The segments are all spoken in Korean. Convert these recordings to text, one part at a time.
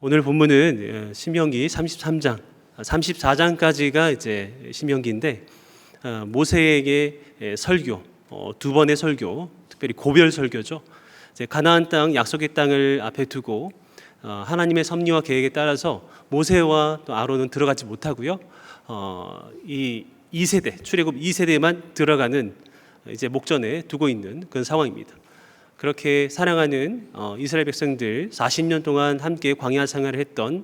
오늘 본문은 신명기 33장, 34장까지가 이제 신명기인데 모세에게 설교, 두 번의 설교, 특별히 고별 설교죠. 이제 가나안 땅, 약속의 땅을 앞에 두고 하나님의 섭리와 계획에 따라서 모세와 또 아론은 들어가지 못하고요. 이 2세대, 출애굽 2세대만 들어가는 이제 목전에 두고 있는 그런 상황입니다. 그렇게 사랑하는 이스라엘 백성들 40년 동안 함께 광야 생활을 했던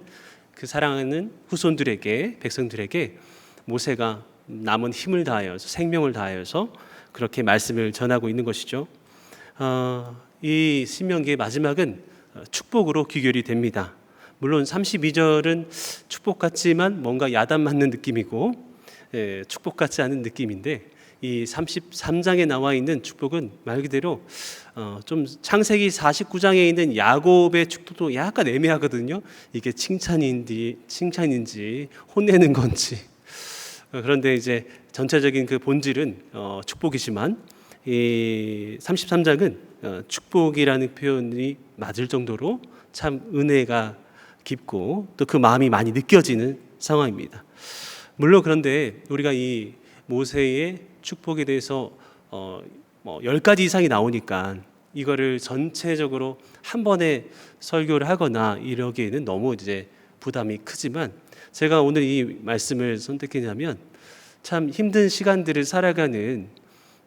그 사랑하는 후손들에게, 백성들에게 모세가 남은 힘을 다하여서, 생명을 다하여서 그렇게 말씀을 전하고 있는 것이죠. 이 신명기의 마지막은 축복으로 귀결이 됩니다. 물론 32절은 축복 같지만 뭔가 야단 맞는 느낌이고 축복 같지 않은 느낌인데, 이 33장에 나와 있는 축복은 말 그대로 좀 창세기 49장에 있는 야곱의 축복도 약간 애매하거든요. 이게 칭찬인지 혼내는 건지. 그런데 이제 전체적인 그 본질은 축복이지만 이 33장은 축복이라는 표현이 맞을 정도로 참 은혜가 깊고 또 그 마음이 많이 느껴지는 상황입니다. 물론 그런데 우리가 이 모세의 축복에 대해서 10가지 이상이 나오니까 이거를 전체적으로 한 번에 설교를 하거나 이러기에는 너무 이제 부담이 크지만, 제가 오늘 이 말씀을 선택했냐면 참 힘든 시간들을 살아가는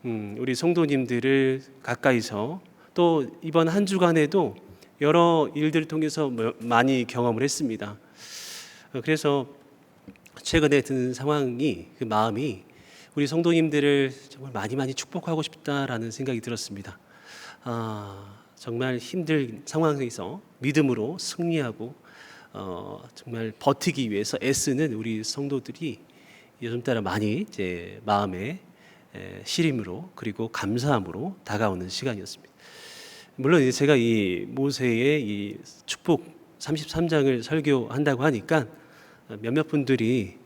우리 성도님들을 가까이서 또 이번 한 주간에도 여러 일들을 통해서 많이 경험을 했습니다. 그래서 최근에 드는 상황이, 그 마음이 우리 성도님들을 정말 많이 축복하고 싶다라는 생각이 들었습니다. 정말 힘든 상황에서 믿음으로 승리하고 정말 버티기 위해서 애쓰는 우리 성도들이 요즘 따라 많이 이제 마음의 시림으로 그리고 감사함으로 다가오는 시간이었습니다. 물론 이제 제가 이 모세의 이 축복 33장을 설교한다고 하니까 몇몇 분들이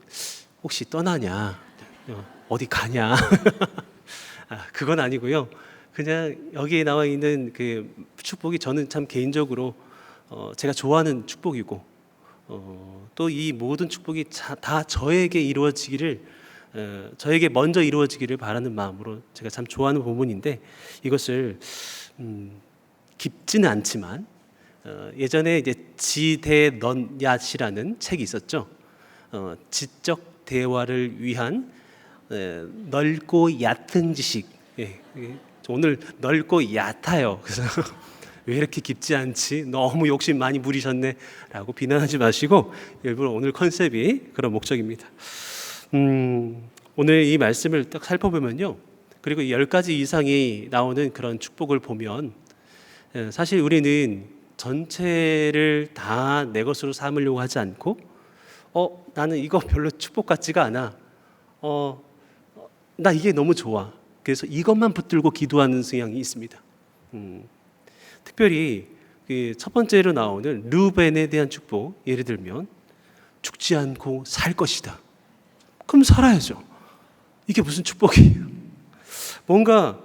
혹시 떠나냐, 어디 가냐 그건 아니고요. 그냥 여기에 나와 있는 그 축복이 저는 참 개인적으로 제가 좋아하는 축복이고 또 이 모든 축복이 다 저에게 이루어지기를, 저에게 먼저 이루어지기를 바라는 마음으로 제가 참 좋아하는 부분인데, 이것을 깊지는 않지만 예전에 이제 지대넌얏이라는 책이 있었죠. 지적 대화를 위한 넓고 얕은 지식. 오늘 넓고 얕아요. 그래서 왜 이렇게 깊지 않지? 너무 욕심 많이 부리셨네라고 비난하지 마시고, 일부러 오늘 컨셉이 그런 목적입니다. 오늘 이 말씀을 딱 살펴보면요, 그리고 10가지 이상이 나오는 그런 축복을 보면 사실 우리는 전체를 다 내 것으로 삼으려고 하지 않고 나는 이거 별로 축복 같지가 않아, 나 이게 너무 좋아, 그래서 이것만 붙들고 기도하는 성향이 있습니다. 특별히 첫 번째로 나오는 르우벤에 대한 축복, 예를 들면 죽지 않고 살 것이다. 그럼 살아야죠. 이게 무슨 축복이에요? 뭔가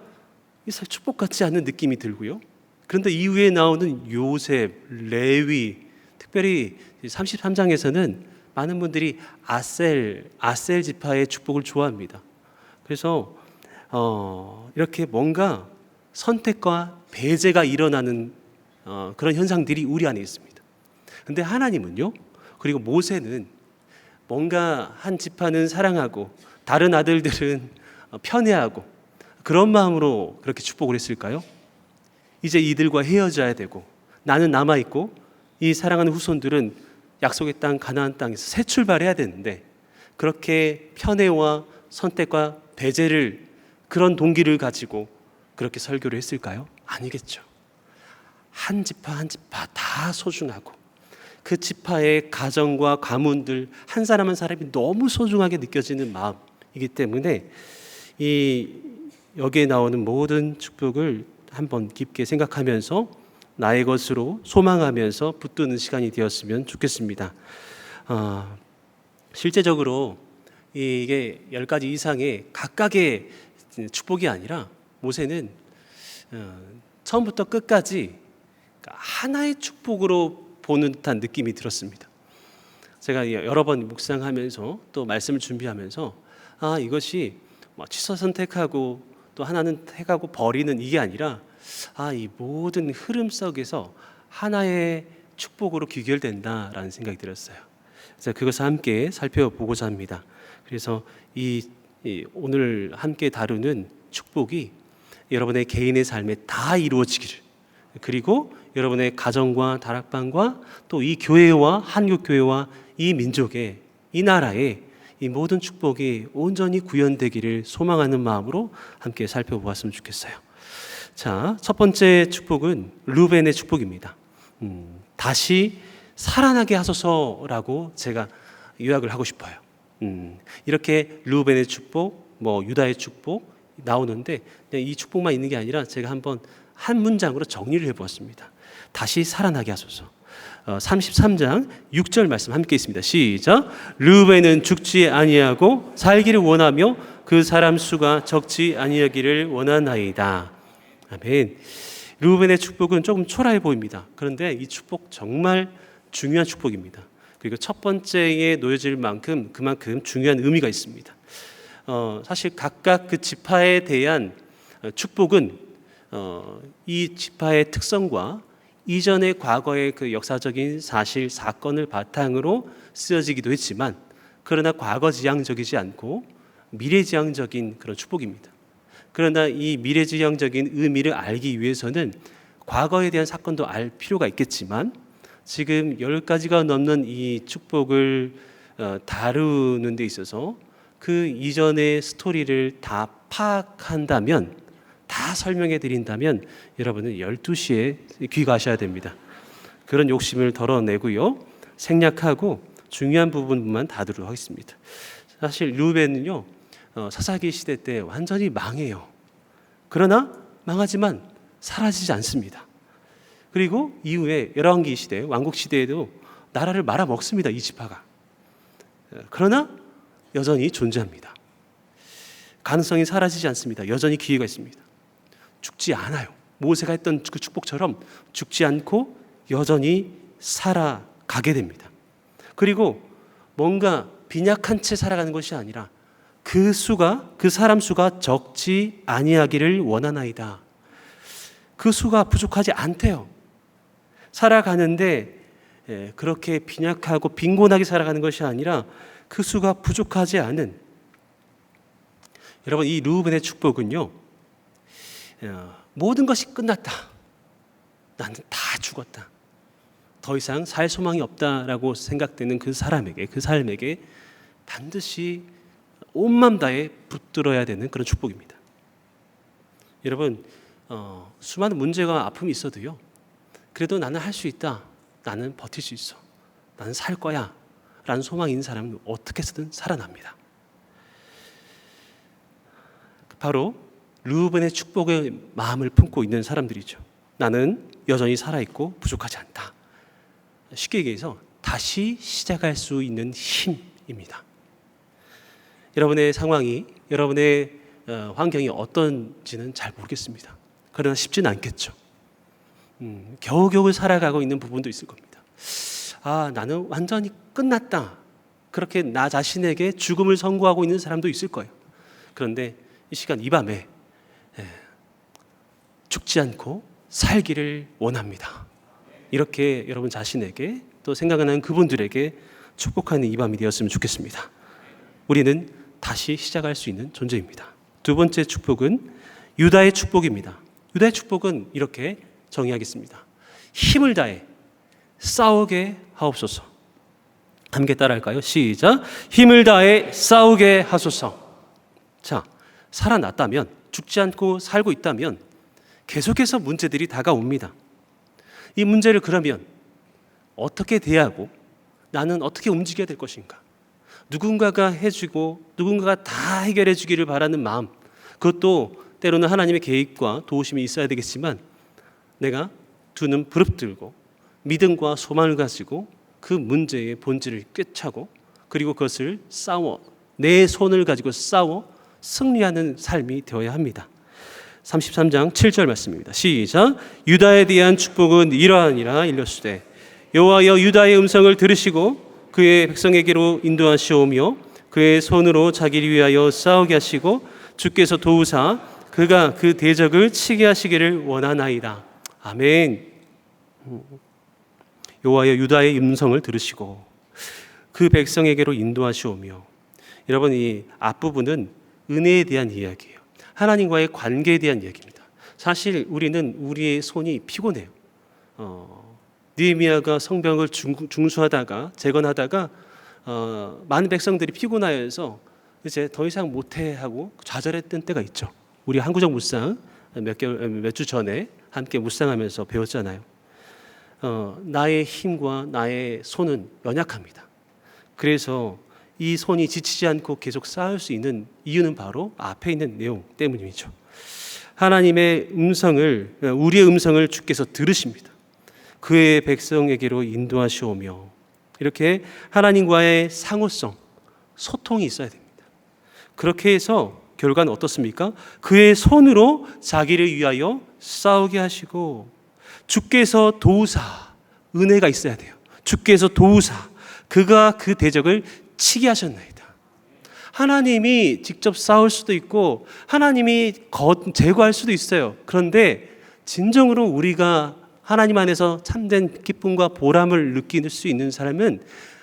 축복 같지 않은 느낌이 들고요. 그런데 이후에 나오는 요셉, 레위, 특별히 33장에서는 많은 분들이 아셀 지파의 축복을 좋아합니다. 그래서 이렇게 뭔가 선택과 배제가 일어나는 그런 현상들이 우리 안에 있습니다. 그런데 하나님은요, 그리고 모세는 뭔가 한 지파는 사랑하고 다른 아들들은 편애하고 그런 마음으로 그렇게 축복을 했을까요? 이제 이들과 헤어져야 되고 나는 남아있고 이 사랑하는 후손들은 약속의 땅 가나안 땅에서 새 출발해야 되는데, 그렇게 편애와 선택과 배제를, 그런 동기를 가지고 그렇게 설교를 했을까요? 아니겠죠. 한 지파 한 지파 다 소중하고 그 지파의 가정과 가문들 한 사람 한 사람이 너무 소중하게 느껴지는 마음이기 때문에 여기에 나오는 모든 축복을 한번 깊게 생각하면서 나의 것으로 소망하면서 붙드는 시간이 되었으면 좋겠습니다. 실제적으로 이게 10가지 이상의 각각의 축복이 아니라 모세는 처음부터 끝까지 하나의 축복으로 보는 듯한 느낌이 들었습니다. 제가 여러 번 묵상하면서 또 말씀을 준비하면서 이것이 취사 선택하고 또 하나는 택하고 버리는 이게 아니라 이 모든 흐름 속에서 하나의 축복으로 귀결된다라는 생각이 들었어요. 그래서 그것을 함께 살펴보고자 합니다. 그래서 이 오늘 함께 다루는 축복이 여러분의 개인의 삶에 다 이루어지기를, 그리고 여러분의 가정과 다락방과 또 이 교회와 한국교회와 이 민족의, 이 나라의 이 모든 축복이 온전히 구현되기를 소망하는 마음으로 함께 살펴보았으면 좋겠어요. 자, 첫 번째 축복은 르우벤의 축복입니다. 다시 살아나게 하소서라고 제가 요약을 하고 싶어요. 이렇게 르우벤의 축복, 유다의 축복 나오는데 이 축복만 있는 게 아니라 제가 한번 한 문장으로 정리를 해보았습니다. 다시 살아나게 하소서. 33장 6절 말씀 함께 있습니다. 시작. 르우벤은 죽지 아니하고 살기를 원하며 그 사람 수가 적지 아니하기를 원하나이다. 아멘. 르우벤의 축복은 조금 초라해 보입니다. 그런데 이 축복 정말 중요한 축복입니다. 그리고 첫 번째에 놓여질 만큼 그만큼 중요한 의미가 있습니다. 사실 각각 그 지파에 대한 축복은 이 지파의 특성과 이전의 과거의 그 역사적인 사실 사건을 바탕으로 쓰여지기도 했지만, 그러나 과거지향적이지 않고 미래지향적인 그런 축복입니다. 그러나 이 미래지향적인 의미를 알기 위해서는 과거에 대한 사건도 알 필요가 있겠지만, 지금 10가지가 넘는 이 축복을 다루는 데 있어서 그 이전의 스토리를 다 파악한다면, 다 설명해 드린다면 여러분은 12시에 귀가하셔야 됩니다. 그런 욕심을 덜어내고요, 생략하고 중요한 부분만 다루도록 하겠습니다. 사실 르우벤은요, 사사기 시대 때 완전히 망해요. 그러나 망하지만 사라지지 않습니다. 그리고 이후에 열왕기 시대, 왕국 시대에도 나라를 말아먹습니다, 이 지파가. 그러나 여전히 존재합니다. 가능성이 사라지지 않습니다. 여전히 기회가 있습니다. 죽지 않아요. 모세가 했던 그 축복처럼 죽지 않고 여전히 살아가게 됩니다. 그리고 뭔가 빈약한 채 살아가는 것이 아니라 그 사람 수가 적지 아니하기를 원하나이다. 그 수가 부족하지 않대요. 살아가는데 그렇게 빈약하고 빈곤하게 살아가는 것이 아니라 그 수가 부족하지 않은, 여러분 이 르우벤의 축복은요, 모든 것이 끝났다, 나는 다 죽었다, 더 이상 살 소망이 없다라고 생각되는 그 사람에게, 그 삶에게 반드시 온 마음 다해 붙들어야 되는 그런 축복입니다. 여러분 수많은 문제와 아픔이 있어도요, 그래도 나는 할 수 있다, 나는 버틸 수 있어, 나는 살 거야 라는 소망이 있는 사람은 어떻게 해서든 살아납니다. 바로 르우벤의 축복의 마음을 품고 있는 사람들이죠. 나는 여전히 살아있고 부족하지 않다. 쉽게 얘기해서 다시 시작할 수 있는 힘입니다. 여러분의 상황이, 여러분의 환경이 어떤지는 잘 모르겠습니다. 그러나 쉽지는 않겠죠. 겨우겨우 살아가고 있는 부분도 있을 겁니다. 나는 완전히 끝났다, 그렇게 나 자신에게 죽음을 선고하고 있는 사람도 있을 거예요. 그런데 이 시간, 이 밤에 죽지 않고 살기를 원합니다. 이렇게 여러분 자신에게, 또 생각하는 그분들에게 축복하는 이 밤이 되었으면 좋겠습니다. 우리는 다시 시작할 수 있는 존재입니다. 두 번째 축복은 유다의 축복입니다. 유다의 축복은 이렇게 정의하겠습니다. 힘을 다해 싸우게 하옵소서. 함께 따라할까요? 시작. 힘을 다해 싸우게 하소서. 자, 살아났다면, 죽지 않고 살고 있다면 계속해서 문제들이 다가옵니다. 이 문제를 그러면 어떻게 대하고 나는 어떻게 움직여야 될 것인가? 누군가가 해주고 누군가가 다 해결해 주기를 바라는 마음, 그것도 때로는 하나님의 계획과 도우심이 있어야 되겠지만, 내가 두 눈 부릅뜨고 믿음과 소망을 가지고 그 문제의 본질을 꿰차고, 그리고 그것을 내 손을 가지고 싸워 승리하는 삶이 되어야 합니다. 33장 7절 말씀입니다. 시작. 유다에 대한 축복은 이러하니라 일렀으되 여호와여 유다의 음성을 들으시고 그의 백성에게로 인도하시오며 그의 손으로 자기를 위하여 싸우게 하시고 주께서 도우사 그가 그 대적을 치게 하시기를 원하나이다. 아멘. 여호와여 유다의 음성을 들으시고 그 백성에게로 인도하시오며. 여러분, 이 앞부분은 은혜에 대한 이야기예요. 하나님과의 관계에 대한 이야기입니다. 사실 우리는 우리의 손이 피곤해요. 느헤미야가 성벽을 중수하다가 재건하다가 많은 백성들이 피곤하여서 이제 더 이상 못해 하고 좌절했던 때가 있죠. 우리 한구정 묵상 몇 주 전에 함께 묵상하면서 배웠잖아요. 나의 힘과 나의 손은 연약합니다. 그래서 이 손이 지치지 않고 계속 쌓을 수 있는 이유는 바로 앞에 있는 내용 때문이죠. 하나님의 음성을, 우리의 음성을 주께서 들으십니다. 그의 백성에게로 인도하시오며. 이렇게 하나님과의 상호성, 소통이 있어야 됩니다. 그렇게 해서 결과는 어떻습니까? 그의 손으로 자기를 위하여 싸우게 하시고, 주께서 도우사, 은혜가 있어야 돼요. 주께서 도우사, 그가 그 대적을 치게 하셨나이다. 하나님이 직접 싸울 수도 있고 하나님이 제거할 수도 있어요. 그런데 진정으로 우리가 하나님 안에서 참된 기쁨과 보람을 느낄 수 있는 사람은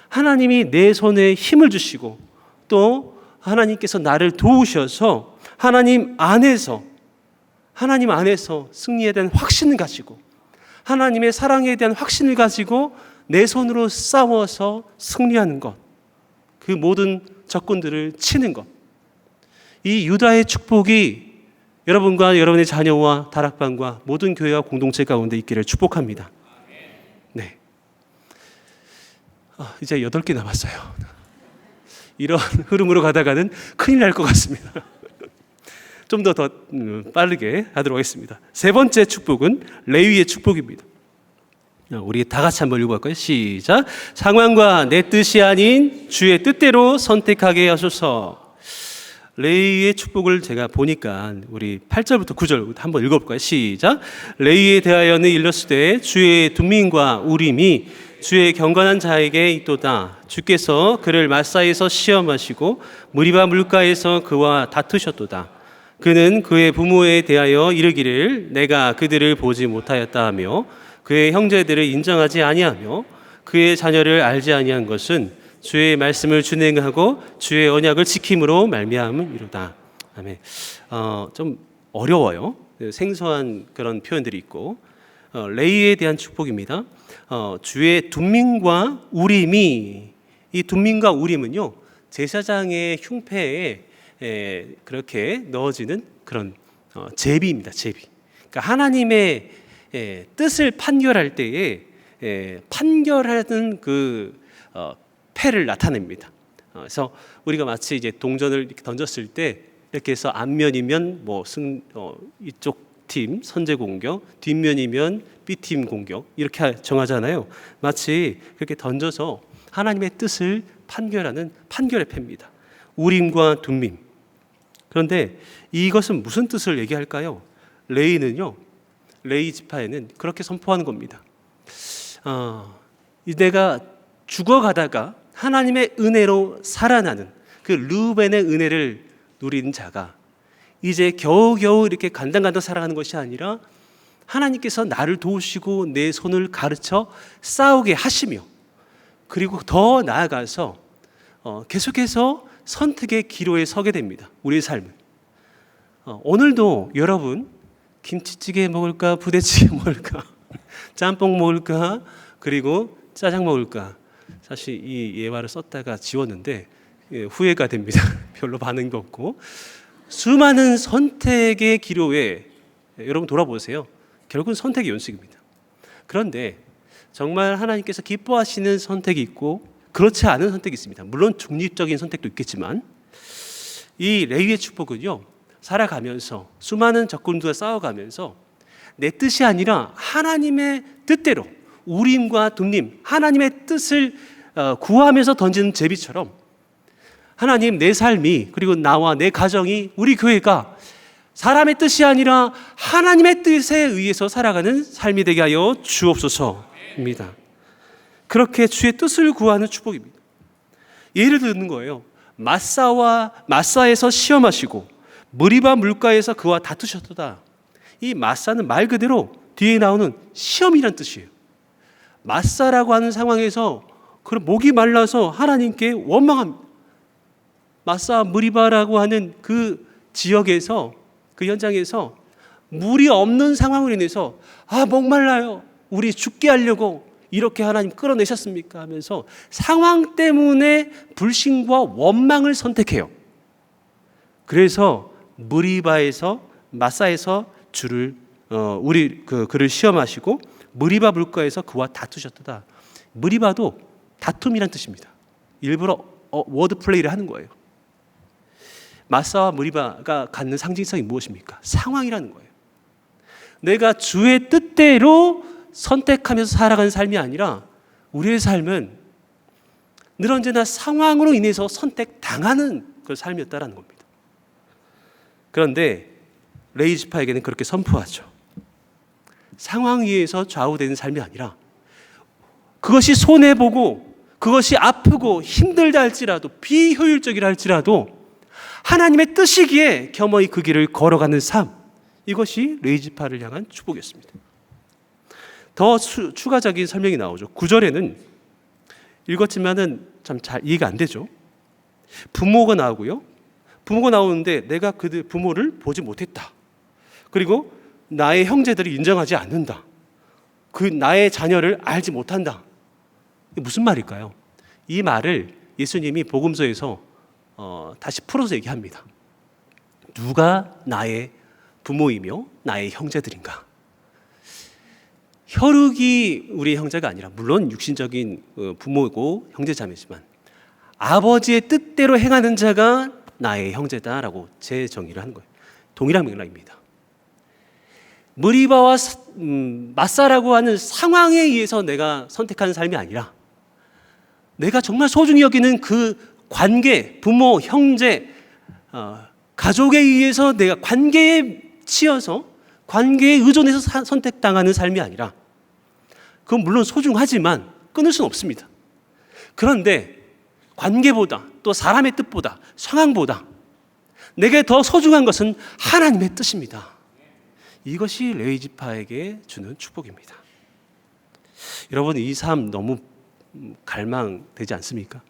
하나님이 내 손에 힘을 주시고 또 하나님께서 나를 도우셔서 하나님 안에서 승리에 대한 확신을 가지고 하나님의 사랑에 대한 확신을 가지고 내 손으로 싸워서 승리하는 것, 그 모든 적군들을 치는 것. 이 유다의 축복이 여러분과 여러분의 자녀와 다락방과 모든 교회와 공동체 가운데 있기를 축복합니다. 네. 이제 8개 남았어요. 이런 흐름으로 가다가는 큰일 날 것 같습니다. 좀 더 빠르게 하도록 하겠습니다. 세 번째 축복은 레위의 축복입니다. 우리 다 같이 한번 읽어볼까요? 시작. 상황과 내 뜻이 아닌 주의 뜻대로 선택하게 하소서. 레위의 축복을 제가 보니까 우리 8절부터 9절 한번 읽어볼까요? 시작. 레위에 대하여는 일렀으되 주의 둠밈과 우림이 주의 경건한 자에게 있도다. 주께서 그를 마사에서 시험하시고 무리바 물가에서 그와 다투셨도다. 그는 그의 부모에 대하여 이르기를 내가 그들을 보지 못하였다 하며 그의 형제들을 인정하지 아니하며 그의 자녀를 알지 아니한 것은 주의 말씀을 준행하고 주의 언약을 지킴으로 말미암음이로다. 아멘. 좀 어려워요. 생소한 그런 표현들이 있고 레위에 대한 축복입니다. 주의 둠밈과 우림이, 이 둠밈과 우림은요 제사장의 흉패에 그렇게 넣어지는 그런 제비입니다. 제비. 그러니까 하나님의 뜻을 판결할 때에 판결하는 그 패를 나타냅니다. 그래서 우리가 마치 이제 동전을 이렇게 던졌을 때 이렇게 해서 앞면이면 이쪽 팀 선제 공격, 뒷면이면 B팀 공격 이렇게 정하잖아요. 마치 그렇게 던져서 하나님의 뜻을 판결하는 판결의 패입니다. 우림과 둠밈. 그런데 이것은 무슨 뜻을 얘기할까요? 레위는요, 레위 지파에는 그렇게 선포하는 겁니다. 내가 죽어가다가 하나님의 은혜로 살아나는 그 르우벤의 은혜를 누린 자가 이제 겨우겨우 이렇게 간당간당 살아가는 것이 아니라 하나님께서 나를 도우시고 내 손을 가르쳐 싸우게 하시며 그리고 더 나아가서 계속해서 선택의 기로에 서게 됩니다. 우리의 삶은. 오늘도 여러분 김치찌개 먹을까 부대찌개 먹을까 짬뽕 먹을까 그리고 짜장 먹을까, 사실 이 예화를 썼다가 지웠는데 후회가 됩니다. 별로 반응도 없고. 수많은 선택의 기로에 여러분 돌아보세요. 결국은 선택의 연속입니다. 그런데 정말 하나님께서 기뻐하시는 선택이 있고 그렇지 않은 선택이 있습니다. 물론 중립적인 선택도 있겠지만 이 레위의 축복은요, 살아가면서 수많은 적군들과 싸워가면서 내 뜻이 아니라 하나님의 뜻대로 우림과 둠밈, 하나님의 뜻을 구하면서 던지는 제비처럼 하나님, 내 삶이 그리고 나와 내 가정이 우리 교회가 사람의 뜻이 아니라 하나님의 뜻에 의해서 살아가는 삶이 되게 하여 주옵소서입니다. 그렇게 주의 뜻을 구하는 축복입니다. 예를 드는 거예요. 마사에서 시험하시고 무리바 물가에서 그와 다투셨도다. 이 마사는 말 그대로 뒤에 나오는 시험이란 뜻이에요. 마사라고 하는 상황에서 그런 목이 말라서 하나님께 원망합니다. 마사 무리바라고 하는 그 지역에서, 그 현장에서 물이 없는 상황으로 인해서 목말라요, 우리 죽게 하려고 이렇게 하나님 끌어내셨습니까 하면서 상황 때문에 불신과 원망을 선택해요. 그래서 마사에서 그를 시험하시고 무리바 물가에서 그와 다투셨도다. 무리바도 다툼이란 뜻입니다. 일부러 워드 플레이를 하는 거예요. 마사와 무리바가 갖는 상징성이 무엇입니까? 상황이라는 거예요. 내가 주의 뜻대로 선택하면서 살아가는 삶이 아니라 우리의 삶은 늘 언제나 상황으로 인해서 선택당하는 그 삶이었다라는 겁니다. 그런데 레이지파에게는 그렇게 선포하죠. 상황 위에서 좌우되는 삶이 아니라 그것이 손해보고 그것이 아프고 힘들다 할지라도 비효율적이라 할지라도 하나님의 뜻이기에 겸허히 그 길을 걸어가는 삶, 이것이 레이지파를 향한 축복이었습니다. 더 추가적인 설명이 나오죠. 9절에는 읽었지만은 참 잘 이해가 안 되죠. 부모가 나오고요. 부모가 나오는데 내가 그들 부모를 보지 못했다. 그리고 나의 형제들이 인정하지 않는다. 그 나의 자녀를 알지 못한다. 이게 무슨 말일까요? 이 말을 예수님이 복음서에서 다시 풀어서 얘기합니다. 누가 나의 부모이며 나의 형제들인가? 혈육이 우리의 형제가 아니라 물론 육신적인 부모고 형제자매지만 아버지의 뜻대로 행하는 자가 나의 형제다라고 재정의를 하는 거예요. 동일한 맥락입니다. 무리바와 마사라고 하는 상황에 의해서 내가 선택하는 삶이 아니라 내가 정말 소중히 여기는 그 관계, 부모, 형제, 가족에 의해서 내가 관계에 치여서 관계에 의존해서 선택당하는 삶이 아니라, 그건 물론 소중하지만 끊을 수는 없습니다. 그런데 관계보다 또 사람의 뜻보다 상황보다 내게 더 소중한 것은 하나님의 뜻입니다. 이것이 레위지파에게 주는 축복입니다. 여러분, 이 삶 너무 갈망되지 않습니까?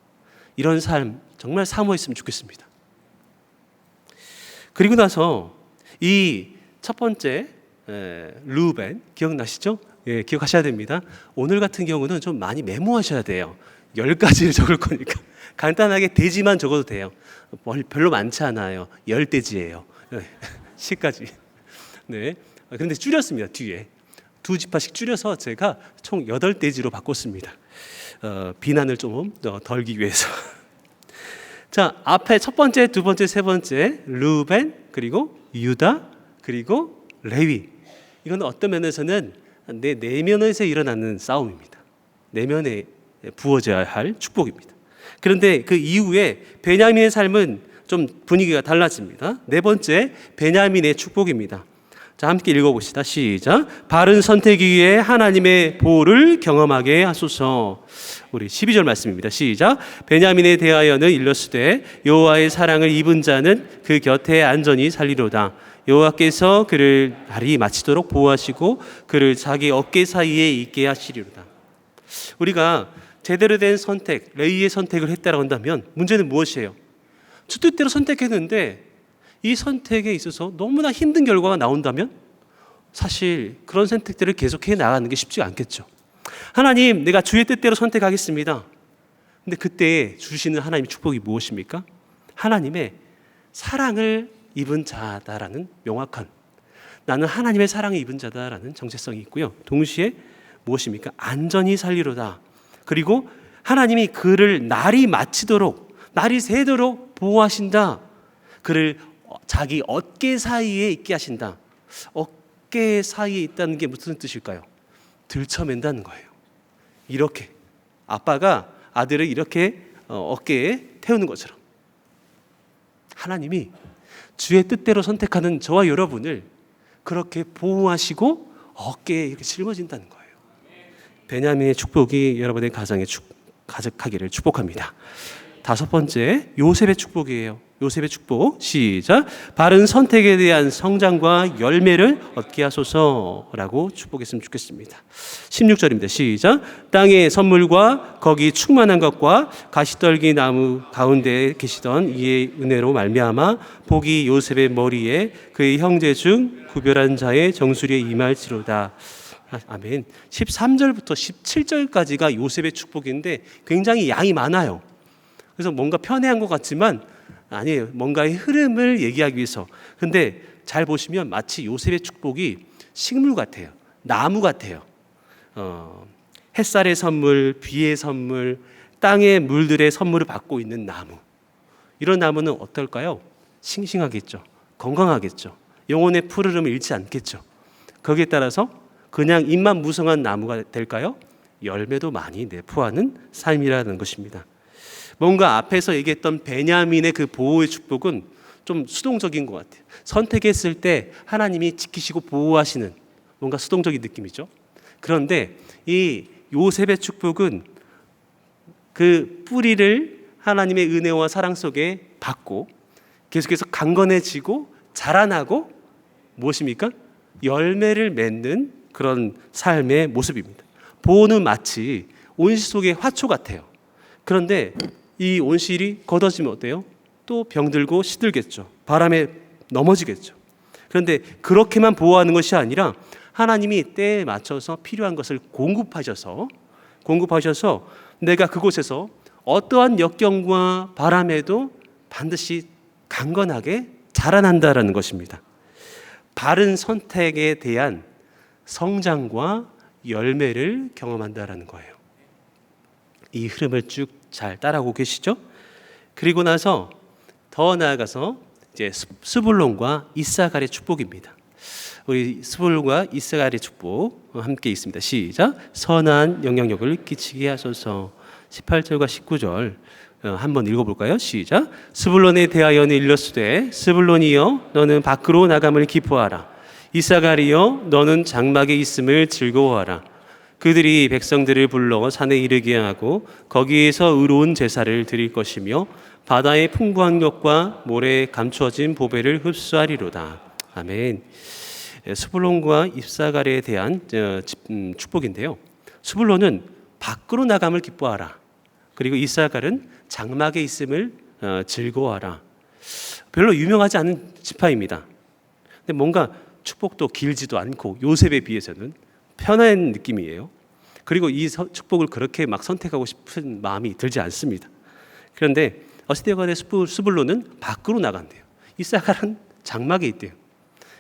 이런 삶 정말 사모했으면 좋겠습니다. 그리고 나서 이 첫 번째 르우벤 기억나시죠? 예, 기억하셔야 됩니다. 오늘 같은 경우는 좀 많이 메모하셔야 돼요. 10가지를 적을 거니까 간단하게 돼지만 적어도 돼요. 별로 많지 않아요. 10돼지예요. 10가지. 네. 그런데 줄였습니다. 뒤에 2지파씩 줄여서 제가 총 8돼지로 바꿨습니다. 비난을 좀 덜기 위해서. 자, 앞에 첫 번째, 두 번째, 세 번째 르우벤, 그리고 유다, 그리고 레위. 이건 어떤 면에서는 내 내면에서 일어나는 싸움입니다. 내면에 부어져야 할 축복입니다. 그런데 그 이후에 베냐민의 삶은 좀 분위기가 달라집니다. 네 번째, 베냐민의 축복입니다. 자, 함께 읽어봅시다. 시작. 바른 선택 위에 하나님의 보호를 경험하게 하소서. 우리 12절 말씀입니다. 시작. 베냐민에 대하여는 일렀으되 여호와의 사랑을 입은 자는 그 곁에 안전히 살리로다. 여호와께서 그를 발이 마치도록 보호하시고 그를 자기 어깨 사이에 있게 하시리로다. 우리가 제대로 된 선택, 레위의 선택을 했다라고 한다면 문제는 무엇이에요? 주 뜻대로 선택했는데 이 선택에 있어서 너무나 힘든 결과가 나온다면 사실 그런 선택들을 계속해 나가는 게 쉽지 않겠죠. 하나님, 내가 주의 뜻대로 선택하겠습니다. 근데 그때 주시는 하나님의 축복이 무엇입니까? 하나님의 사랑을 입은 자다라는 명확한, 나는 하나님의 사랑을 입은 자다라는 정체성이 있고요. 동시에 무엇입니까? 안전히 살리로다. 그리고 하나님이 그를 날이 마치도록, 날이 새도록 보호하신다. 그를 자기 어깨 사이에 있게 하신다. 어깨 사이에 있다는 게 무슨 뜻일까요? 들쳐맨다는 거예요. 이렇게 아빠가 아들을 이렇게 어깨에 태우는 것처럼 하나님이 주의 뜻대로 선택하는 저와 여러분을 그렇게 보호하시고 어깨에 이렇게 짊어진다는 거예요. 베냐민의 축복이 여러분의 가정에 가득하기를 축복합니다. 다섯 번째, 요셉의 축복이에요. 요셉의 축복, 시작. 바른 선택에 대한 성장과 열매를 얻게 하소서라고 축복했으면 좋겠습니다. 16절입니다. 시작. 땅의 선물과 거기 충만한 것과 가시떨기 나무 가운데 계시던 이의 은혜로 말미암아 복이 요셉의 머리에 그의 형제 중 구별한 자의 정수리에 임할지로다. 아멘. 13절부터 17절까지가 요셉의 축복인데 굉장히 양이 많아요. 그래서 뭔가 편애한 것 같지만 아니에요. 뭔가의 흐름을 얘기하기 위해서. 근데 잘 보시면 마치 요셉의 축복이 식물 같아요. 나무 같아요. 햇살의 선물, 비의 선물, 땅의 물들의 선물을 받고 있는 나무. 이런 나무는 어떨까요? 싱싱하겠죠. 건강하겠죠. 영혼의 푸르름을 잃지 않겠죠. 거기에 따라서 그냥 잎만 무성한 나무가 될까요? 열매도 많이 내포하는 삶이라는 것입니다. 뭔가 앞에서 얘기했던 베냐민의 그 보호의 축복은 좀 수동적인 것 같아요. 선택했을 때 하나님이 지키시고 보호하시는 뭔가 수동적인 느낌이죠. 그런데 이 요셉의 축복은 그 뿌리를 하나님의 은혜와 사랑 속에 받고 계속해서 강건해지고 자라나고 무엇입니까? 열매를 맺는 그런 삶의 모습입니다. 보호는 마치 온실 속의 화초 같아요. 그런데 이 온실이 걷어지면 어때요? 또 병들고 시들겠죠. 바람에 넘어지겠죠. 그런데 그렇게만 보호하는 것이 아니라 하나님이 때에 맞춰서 필요한 것을 공급하셔서 내가 그곳에서 어떠한 역경과 바람에도 반드시 강건하게 자라난다라는 것입니다. 바른 선택에 대한 성장과 열매를 경험한다라는 거예요. 이 흐름을 쭉 잘 따라오고 계시죠? 그리고 나서 더 나아가서 이제 스불론과 이사갈의 축복입니다. 우리 스불론과 이사갈의 축복 함께 있습니다. 시작. 선한 영향력을 끼치게 하소서. 18절과 19절 한번 읽어볼까요? 시작. 스불론에 대하여는 일렀으되 스불론이여 너는 밖으로 나감을 기뻐하라. 이사갈이여 너는 장막에 있음을 즐거워하라. 그들이 백성들을 불러 산에 이르게 하고 거기에서 의로운 제사를 드릴 것이며 바다의 풍부한 것과 모래에 감추어진 보배를 흡수하리로다. 아멘. 스불론과 이사갈에 대한 축복인데요. 스불론은 밖으로 나감을 기뻐하라. 그리고 이사갈은 장막에 있음을 즐거워하라. 별로 유명하지 않은 지파입니다. 근데 뭔가 축복도 길지도 않고 요셉에 비해서는 편한 느낌이에요. 그리고 이 축복을 그렇게 막 선택하고 싶은 마음이 들지 않습니다. 그런데 어찌되어 간에 스불론은 밖으로 나간대요. 이사갈은 장막에 있대요.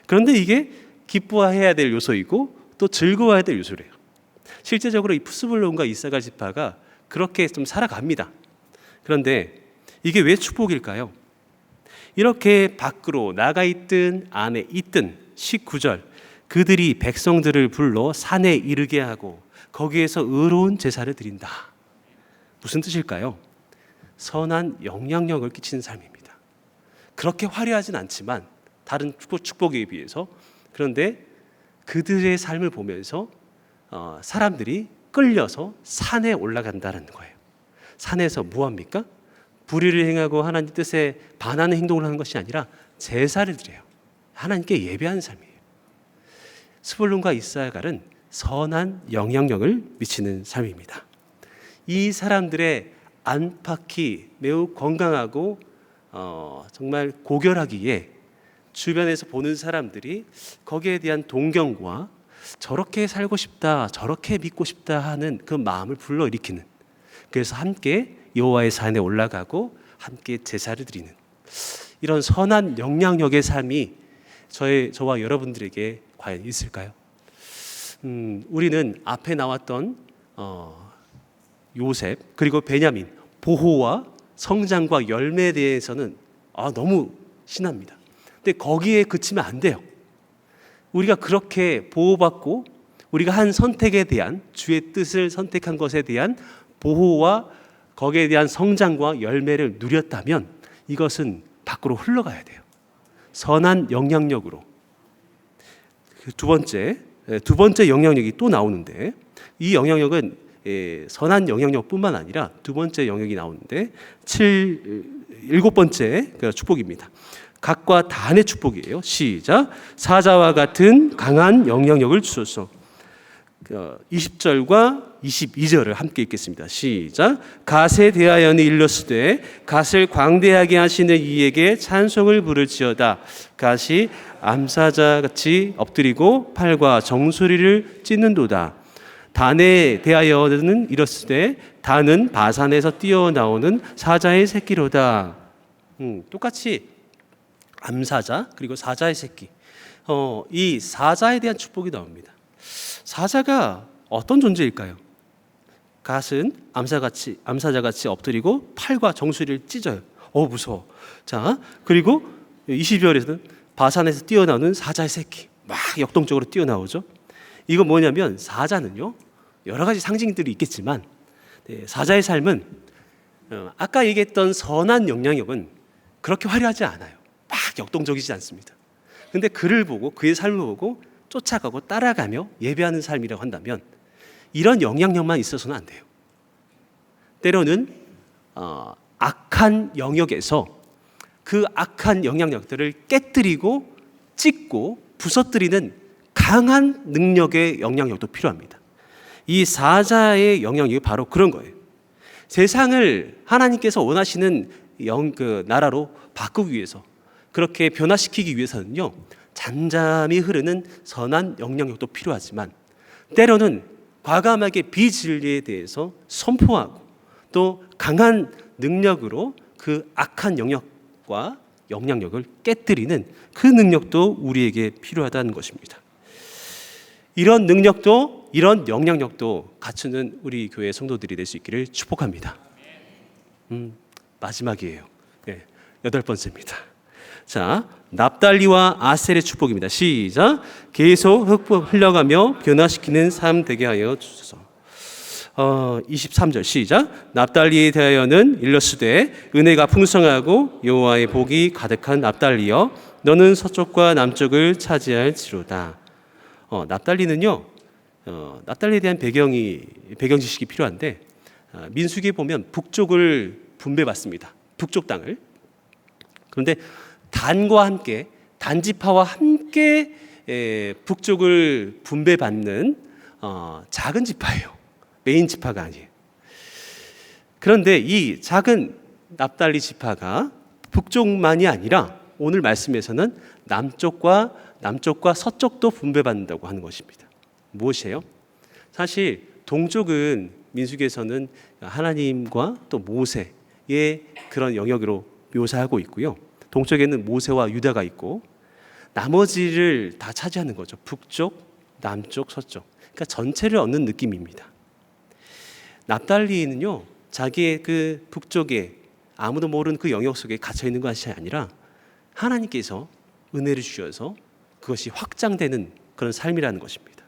그런데 이게 기뻐해야 될 요소이고 또 즐거워해야 될 요소래요. 실제적으로 이 스불론과 이사갈 지파가 그렇게 좀 살아갑니다. 그런데 이게 왜 축복일까요? 이렇게 밖으로 나가 있든 안에 있든 19절 그들이 백성들을 불러 산에 이르게 하고 거기에서 의로운 제사를 드린다. 무슨 뜻일까요? 선한 영향력을 끼치는 삶입니다. 그렇게 화려하진 않지만 다른 축복에 비해서 그런데 그들의 삶을 보면서 사람들이 끌려서 산에 올라간다는 거예요. 산에서 뭐합니까? 불의를 행하고 하나님 뜻에 반하는 행동을 하는 것이 아니라 제사를 드려요. 하나님께 예배하는 삶이에요. 스불론과 이사갈은 선한 영향력을 미치는 삶입니다. 이 사람들의 안팎이 매우 건강하고 정말 고결하기에 주변에서 보는 사람들이 거기에 대한 동경과 저렇게 살고 싶다, 저렇게 믿고 싶다 하는 그 마음을 불러일으키는, 그래서 함께 여호와의 산에 올라가고 함께 제사를 드리는 이런 선한 영향력의 삶이 저와 여러분들에게 과연 있을까요? 우리는 앞에 나왔던 요셉 그리고 베냐민 보호와 성장과 열매에 대해서는 너무 신합니다. 근데 거기에 그치면 안 돼요. 우리가 그렇게 보호받고 우리가 한 선택에 대한 주의 뜻을 선택한 것에 대한 보호와 거기에 대한 성장과 열매를 누렸다면 이것은 밖으로 흘러가야 돼요. 선한 영향력으로. 두 번째 영향력이 또 나오는데 이 영향력은 선한 영향력뿐만 아니라 두 번째 영역이 나오는데 7번째 축복입니다. 각과 단의 축복이에요. 시작. 사자와 같은 강한 영향력을 주소서. 20절과 22절을 함께 읽겠습니다. 시작. 갓에 대하여는 일렀으되 갓을 광대하게 하시는 이에게 찬송을 부를지어다. 갓이 암사자같이 엎드리고 팔과 정수리를 찢는도다. 단에 대하여는 이렀으되 단은 바산에서 뛰어나오는 사자의 새끼로다. 똑같이 암사자 그리고 사자의 새끼. 이 사자에 대한 축복이 나옵니다. 사자가 어떤 존재일까요? 갓은 암사자같이 엎드리고 팔과 정수리를 찢어요. 무서워. 자, 그리고 22절에서는 바산에서 뛰어나오는 사자의 새끼. 막 역동적으로 뛰어나오죠. 이거 뭐냐면 사자는요, 여러 가지 상징들이 있겠지만 사자의 삶은 아까 얘기했던 선한 영향력은 그렇게 화려하지 않아요. 막 역동적이지 않습니다. 근데 그를 보고 그의 삶을 보고 쫓아가고 따라가며 예배하는 삶이라고 한다면 이런 영향력만 있어서는 안 돼요. 때로는 악한 영역에서 그 악한 영향력들을 깨뜨리고 찢고 부서뜨리는 강한 능력의 영향력도 필요합니다. 이 사자의 영향력이 바로 그런 거예요. 세상을 하나님께서 원하시는 나라로 바꾸기 위해서, 그렇게 변화시키기 위해서는요, 잠잠히 흐르는 선한 영향력도 필요하지만 때로는 과감하게 비진리에 대해서 선포하고 또 강한 능력으로 그 악한 영역과 영향력을 깨뜨리는 그 능력도 우리에게 필요하다는 것입니다. 이런 능력도 이런 영향력도 갖추는 우리 교회 성도들이 될 수 있기를 축복합니다. 마지막이에요. 8번째입니다. 자, 납달리와 아셀의 축복입니다. 시작. 계속 흘러가며 변화시키는 삶 되게 하여 주소서. 23절 시작. 납달리에 대하여는 일렀으되 은혜가 풍성하고 여호와의 복이 가득한 납달리여 너는 서쪽과 남쪽을 차지할지로다. 납달리는요, 납달리에 대한 배경 지식이 필요한데 민수기에 보면 북쪽을 분배받습니다. 북쪽 땅을. 그런데 단과 함께 단지파와 함께 북쪽을 분배받는 작은 지파예요. 메인 지파가 아니에요. 그런데 이 작은 납달리 지파가 북쪽만이 아니라 오늘 말씀에서는 남쪽과 서쪽도 분배받는다고 하는 것입니다. 무엇이에요? 사실 동쪽은 민수기에서는 하나님과 또 모세의 그런 영역으로 묘사하고 있고요. 동쪽에는 모세와 유다가 있고 나머지를 다 차지하는 거죠. 북쪽, 남쪽, 서쪽. 그러니까 전체를 얻는 느낌입니다. 납달리는요, 자기의 그 북쪽에 아무도 모르는 그 영역 속에 갇혀 있는 것이 아니라 하나님께서 은혜를 주셔서 그것이 확장되는 그런 삶이라는 것입니다.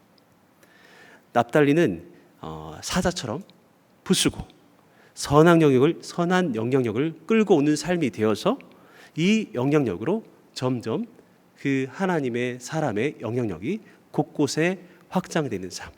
납달리는 사자처럼 부수고 선한 영향력을 끌고 오는 삶이 되어서 이 영향력으로 점점 그 하나님의 사람의 영향력이 곳곳에 확장되는 삶.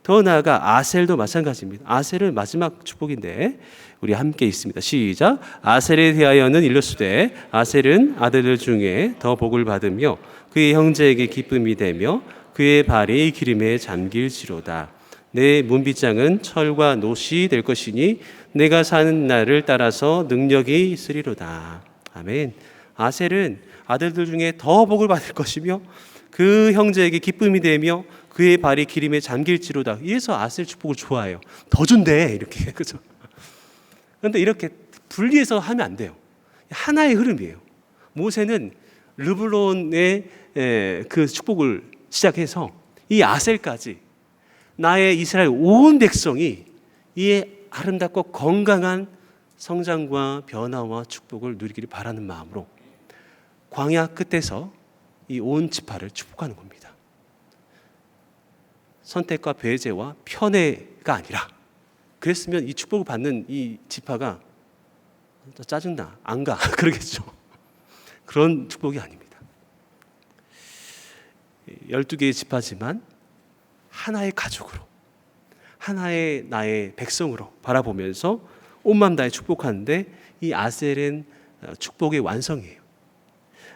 더 나아가 아셀도 마찬가지입니다. 아셀은 마지막 축복인데 우리 함께 있습니다. 시작. 아셀에 대하여는 일렀으되 아셀은 아들들 중에 더 복을 받으며 그의 형제에게 기쁨이 되며 그의 발이 기름에 잠길지로다. 내 문빗장은 철과 노시 될 것이니 내가 사는 날을 따라서 능력이 있으리로다. 아멘. 아셀은 아들들 중에 더 복을 받을 것이며 그 형제에게 기쁨이 되며 그의 발이 기름에 잠길지로다. 이래서 아셀 축복을 좋아해요. 더 준대 이렇게. 그죠? 그런데 이렇게 분리해서 하면 안 돼요. 하나의 흐름이에요. 모세는 르블론의 그 축복을 시작해서 이 아셀까지 나의 이스라엘 온 백성이 이 아름답고 건강한 성장과 변화와 축복을 누리기를 바라는 마음으로 광야 끝에서 이 온 지파를 축복하는 겁니다. 선택과 배제와 편애가 아니라, 그랬으면 이 축복을 받는 이 지파가 짜증나, 안 가 그러겠죠. 그런 축복이 아닙니다. 12개의 지파지만 하나의 가족으로, 하나의 나의 백성으로 바라보면서 온 마음 다해 축복하는데, 이 아셀은 축복의 완성이에요.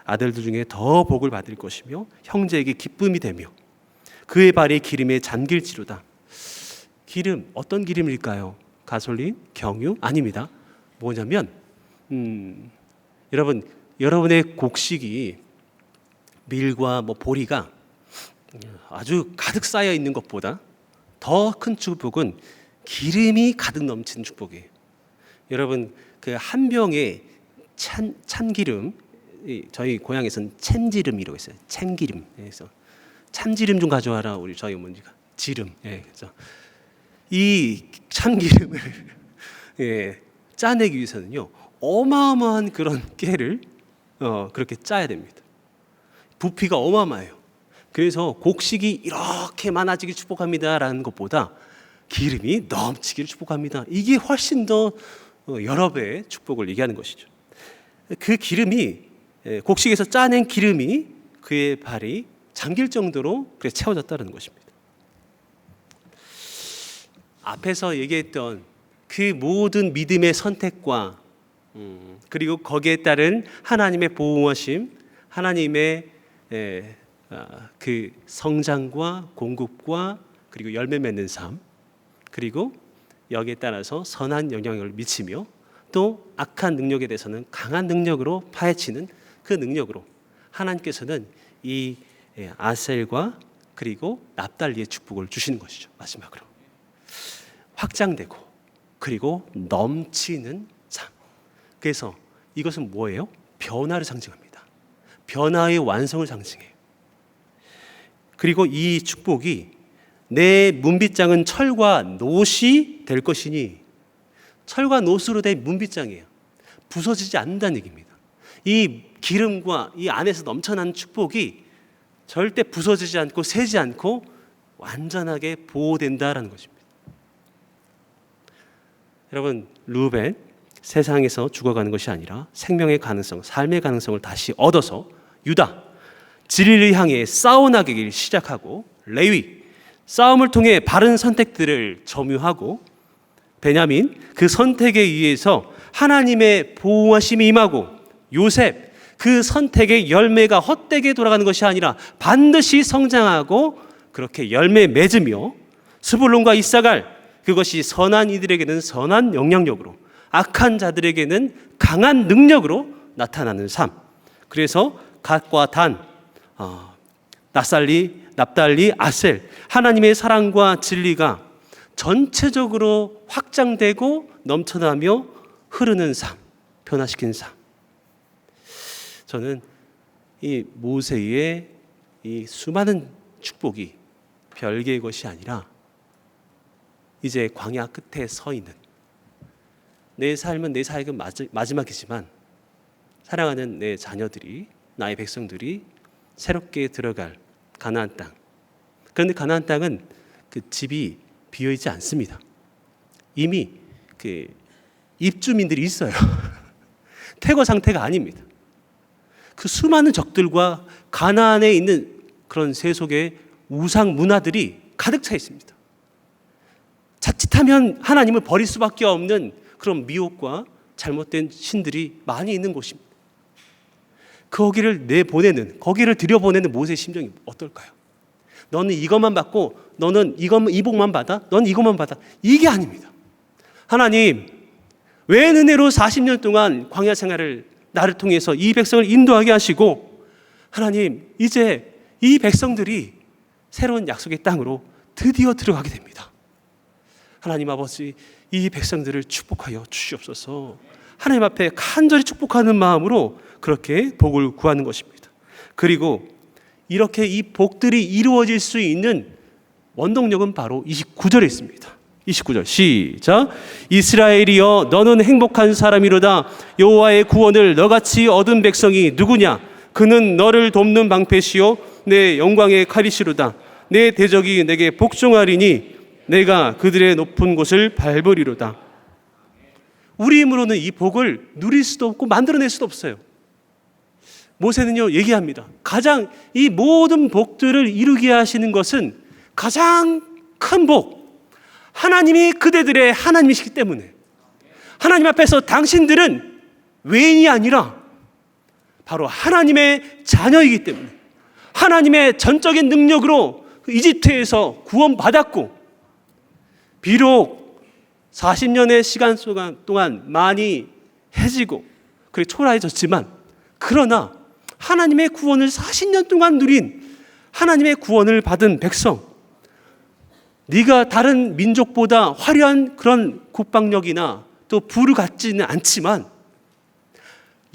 아들들 중에 더 복을 받을 것이며 형제에게 기쁨이 되며 그의 발이 기름에 잠길지로다. 기름, 어떤 기름일까요? 가솔린? 경유? 아닙니다. 뭐냐면 여러분, 여러분의 곡식이 밀과 보리가 아주 가득 쌓여 있는 것보다 더 큰 축복은 기름이 가득 넘치는 축복이에요. 여러분, 그 한 병에 참기름, 저희 고향에서는 챔기름이라고 있어요. 참기름. 그래서 참기름 좀 가져와라, 우리 저희 어머니가. 지름. 그래서 이 참기름을 짜내기 위해서는요, 어마어마한 그런 깨를 그렇게 짜야 됩니다. 부피가 어마어마해요. 그래서 곡식이 이렇게 많아지길 축복합니다라는 것보다 기름이 넘치기를 축복합니다. 이게 훨씬 더 여러 배의 축복을 얘기하는 것이죠. 그 기름이, 곡식에서 짜낸 기름이 그의 발이 잠길 정도로 그래 채워졌다는 것입니다. 앞에서 얘기했던 그 모든 믿음의 선택과 그리고 거기에 따른 하나님의 보호하심, 하나님의 그 성장과 공급과 그리고 열매 맺는 삶, 그리고 여기에 따라서 선한 영향을 미치며 또 악한 능력에 대해서는 강한 능력으로 파헤치는 그 능력으로 하나님께서는 이 아셀과 그리고 납달리의 축복을 주시는 것이죠. 마지막으로 확장되고 그리고 넘치는 삶. 그래서 이것은 뭐예요? 변화를 상징합니다. 변화의 완성을 상징해요. 그리고 이 축복이 내 문빗장은 철과 노시 될 것이니, 철과 노스로 된 문빗장이에요. 부서지지 않는다는 얘기입니다. 이 기름과 이 안에서 넘쳐나는 축복이 절대 부서지지 않고 새지 않고 완전하게 보호된다라는 것입니다. 여러분, 루벤, 세상에서 죽어가는 것이 아니라 생명의 가능성, 삶의 가능성을 다시 얻어서 유다, 진리를 향해 싸워나가기를 시작하고, 레위, 싸움을 통해 바른 선택들을 점유하고, 베냐민, 그 선택에 의해서 하나님의 보호하심이 임하고, 요셉, 그 선택의 열매가 헛되게 돌아가는 것이 아니라 반드시 성장하고 그렇게 열매 맺으며, 스불론과 이사갈, 그것이 선한 이들에게는 선한 영향력으로, 악한 자들에게는 강한 능력으로 나타나는 삶. 그래서 갓과 단, 납달리, 아셀, 하나님의 사랑과 진리가 전체적으로 확장되고 넘쳐나며 흐르는 삶, 변화시키는 삶. 저는 이 모세의 이 수많은 축복이 별개의 것이 아니라 이제 광야 끝에 서 있는, 내 삶은 내 사역은 마지막이지만 사랑하는 내 자녀들이, 나의 백성들이 새롭게 들어갈 가나안 땅. 그런데 가나안 땅은 그 집이 비어 있지 않습니다. 이미 그 입주민들이 있어요. 퇴거 상태가 아닙니다. 그 수많은 적들과 가나안에 있는 그런 세속의 우상 문화들이 가득 차 있습니다. 자칫하면 하나님을 버릴 수밖에 없는 그런 미혹과 잘못된 신들이 많이 있는 곳입니다. 거기를 내보내는, 거기를 들여보내는 모세의 심정이 어떨까요? 너는 이것만 받고, 너는 이 복만 받아, 너는 이것만 받아. 이게 아닙니다. 하나님, 왜 은혜로 40년 동안 광야 생활을 나를 통해서 이 백성을 인도하게 하시고, 하나님, 이제 이 백성들이 새로운 약속의 땅으로 드디어 들어가게 됩니다. 하나님 아버지, 이 백성들을 축복하여 주시옵소서. 하나님 앞에 간절히 축복하는 마음으로 그렇게 복을 구하는 것입니다. 그리고 이렇게 이 복들이 이루어질 수 있는 원동력은 바로 29절에 있습니다. 29절 시작. 이스라엘이여, 너는 행복한 사람이로다. 여호와의 구원을 너같이 얻은 백성이 누구냐? 그는 너를 돕는 방패시요 내 영광의 칼이시로다. 내 대적이 내게 복종하리니 내가 그들의 높은 곳을 밟으리로다. 우리 힘으로는 이 복을 누릴 수도 없고 만들어낼 수도 없어요. 모세는요 얘기합니다. 가장 이 모든 복들을 이루게 하시는 것은 가장 큰 복, 하나님이 그대들의 하나님이시기 때문에 하나님 앞에서 당신들은 외인이 아니라 바로 하나님의 자녀이기 때문에 하나님의 전적인 능력으로 이집트에서 구원받았고, 비록 40년의 시간 동안 많이 해지고 그리고 초라해졌지만, 그러나 하나님의 구원을 40년 동안 누린 하나님의 구원을 받은 백성, 네가 다른 민족보다 화려한 그런 국방력이나 또 부를 갖지는 않지만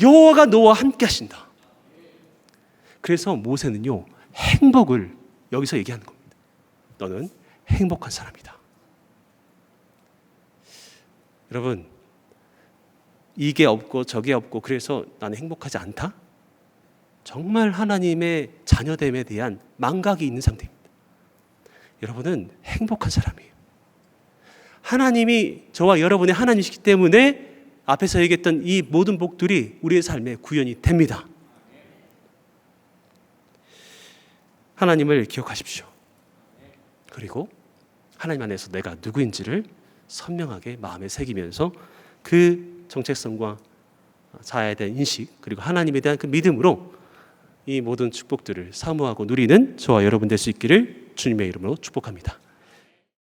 여호와가 너와 함께 하신다. 그래서 모세는요, 행복을 여기서 얘기하는 겁니다. 너는 행복한 사람이다. 여러분, 이게 없고 저게 없고 그래서 나는 행복하지 않다? 정말 하나님의 자녀됨에 대한 망각이 있는 상태입니다. 여러분은 행복한 사람이에요. 하나님이 저와 여러분의 하나님이시기 때문에 앞에서 얘기했던 이 모든 복들이 우리의 삶에 구현이 됩니다. 하나님을 기억하십시오. 그리고 하나님 안에서 내가 누구인지를 선명하게 마음에 새기면서 그 정체성과 자아에 대한 인식, 그리고 하나님에 대한 그 믿음으로 이 모든 축복들을 사모하고 누리는 저와 여러분 될 수 있기를 주님의 이름으로 축복합니다.